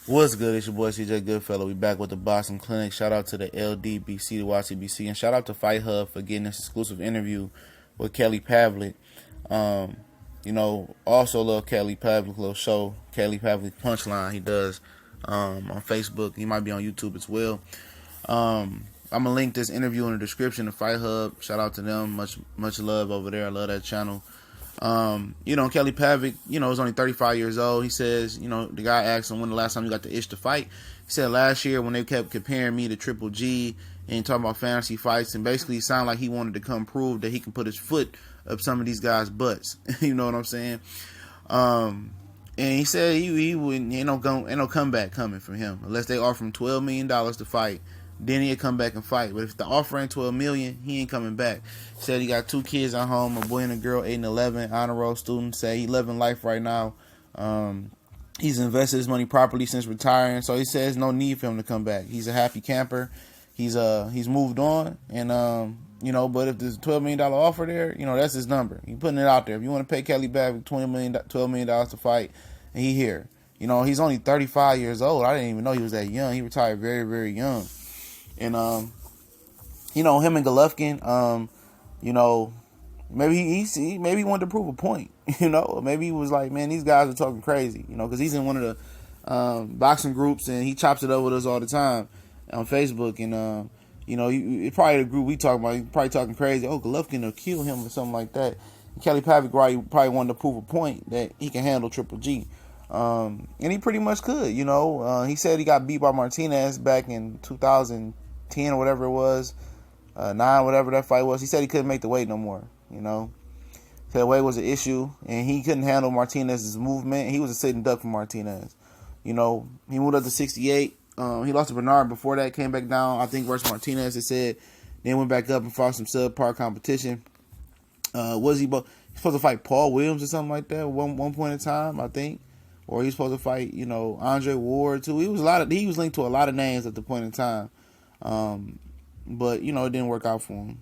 What's good? It's your boy CJ Goodfellow. We back with the Boston Clinic. Shout out to the LDBC, the YCBC, and shout out to Fight Hub for getting this exclusive interview with Kelly Pavlik. Also love Kelly Pavlik, little show, Kelly Pavlik Punchline he does on Facebook. He might be on YouTube as well. I'm gonna link this interview in the description to Fight Hub. Shout out to them. Much love over there. I love that channel. Kelly Pavlik, is only 35 years old. He says, the guy asked him when the last time you got the itch to fight. He said last year when they kept comparing me to Triple G and talking about fantasy fights, and basically it sounded like he wanted to come prove that he can put his foot up some of these guys' butts. You know what I'm saying? And he said he wouldn't, ain't no comeback coming from him unless they offer him $12 million to fight. Then he'll come back and fight. But if the offer ain't $12 million, he ain't coming back. Said he got 2 kids at home, a boy and a girl, 8 and 11, honor roll students. Say he loving life right now. He's invested his money properly since retiring, so he says no need for him to come back. He's a happy camper. He's moved on, and but if there's a $12 million offer there, that's his number. He's putting it out there. If you want to pay Kelly back $12 million to fight, and he here. He's only 35 years old. I didn't even know he was that young. He retired very, very young. And him and Golovkin, maybe he wanted to prove a point. Maybe he was like, man, these guys are talking crazy. Because he's in one of the boxing groups and he chops it up with us all the time on Facebook. And it's probably the group we talking about. He's probably talking crazy. Oh, Golovkin will kill him or something like that. And Kelly Pavlik probably wanted to prove a point that he can handle Triple G. And he pretty much could. He said he got beat by Martinez back in 2010 or whatever it was, 9, whatever that fight was. He said he couldn't make the weight no more. Said the weight was an issue, and he couldn't handle Martinez's movement. He was a sitting duck for Martinez. He moved up to 68. He lost to Bernard before that, came back down, I think, versus Martinez, they said. Then went back up and fought some subpar competition. Was he supposed to fight Paul Williams or something like that at one point in time, I think? Or he was supposed to fight, Andre Ward too. He was linked to a lot of names at the point in time. But it didn't work out for him.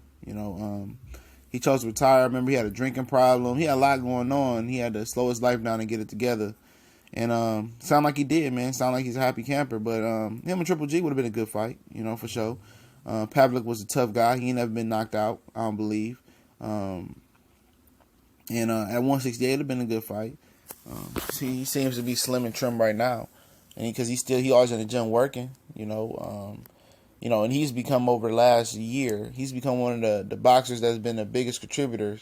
He chose to retire. I remember he had a drinking problem. He had a lot going on. He had to slow his life down and get it together. And sound like he did, man. Sound like he's a happy camper. But him and Triple G would have been a good fight, for sure. Pavlik was a tough guy. He ain't never been knocked out, I don't believe. And at 168, it would have been a good fight. He seems to be slim and trim right now, and because he always in the gym working, and he's become over the last year, he's become one of the boxers that's been the biggest contributors,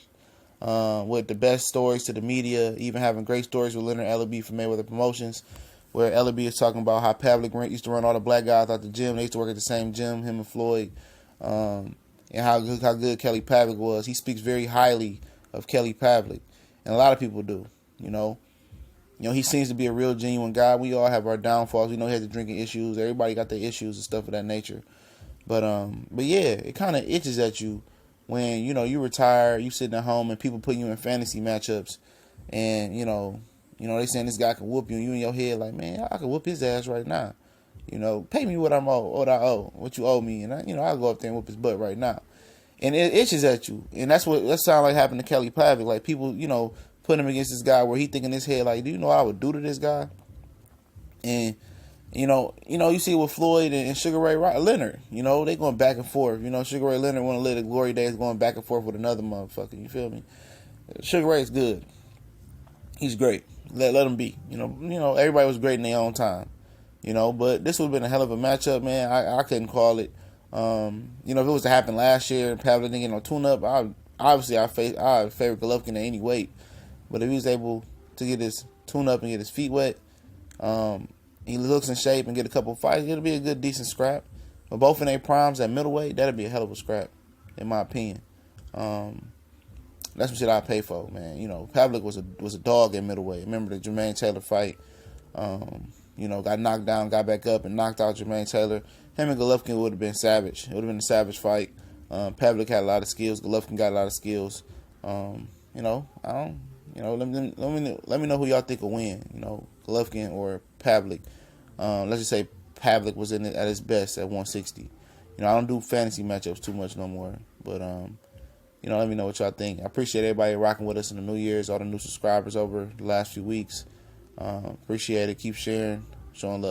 with the best stories to the media, even having great stories with Leonard Ellaby from Mayweather Promotions, where Ellaby is talking about how Pavlik used to run all the black guys out the gym. They used to work at the same gym, him and Floyd, and how good Kelly Pavlik was. He speaks very highly of Kelly Pavlik, and a lot of people do. He seems to be a real genuine guy. We all have our downfalls. We know he has the drinking issues. Everybody got their issues and stuff of that nature. But yeah, it kind of itches at you when, you retire, you sitting at home and people put you in fantasy matchups and, they saying this guy can whoop you and you in your head like, man, I can whoop his ass right now. Pay me what I owe, what you owe me. And I'll go up there and whoop his butt right now. And it itches at you. And that sounds like happened to Kelly Pavlik. Like people, put him against this guy where he think in his head like, do you know what I would do to this guy? And you see with Floyd and Sugar Ray Leonard, they going back and forth. Sugar Ray Leonard want to live the glory days going back and forth with another motherfucker. You feel me? Sugar Ray's good. He's great. Let him be. Everybody was great in their own time. But this would have been a hell of a matchup, man. I couldn't call it. If it was to happen last year and Pavlik didn't get no tune-up, I favor Golovkin at any weight. But if he was able to get his tune-up and get his feet wet, he looks in shape and get a couple fights, it'll be a good, decent scrap. But both in their primes at middleweight, that'll be a hell of a scrap, in my opinion. That's some shit I pay for, man. Pavlik was a dog at middleweight. Remember the Jermaine Taylor fight? Got knocked down, got back up, and knocked out Jermaine Taylor. Him and Golovkin would have been savage. It would have been a savage fight. Pavlik had a lot of skills. Golovkin got a lot of skills. Let me know who y'all think will win. Golovkin or Pavlik. Let's just say Pavlik was at his best at 160. I don't do fantasy matchups too much no more. But let me know what y'all think. I appreciate everybody rocking with us in the New Year's, all the new subscribers over the last few weeks. Appreciate it. Keep sharing, showing love.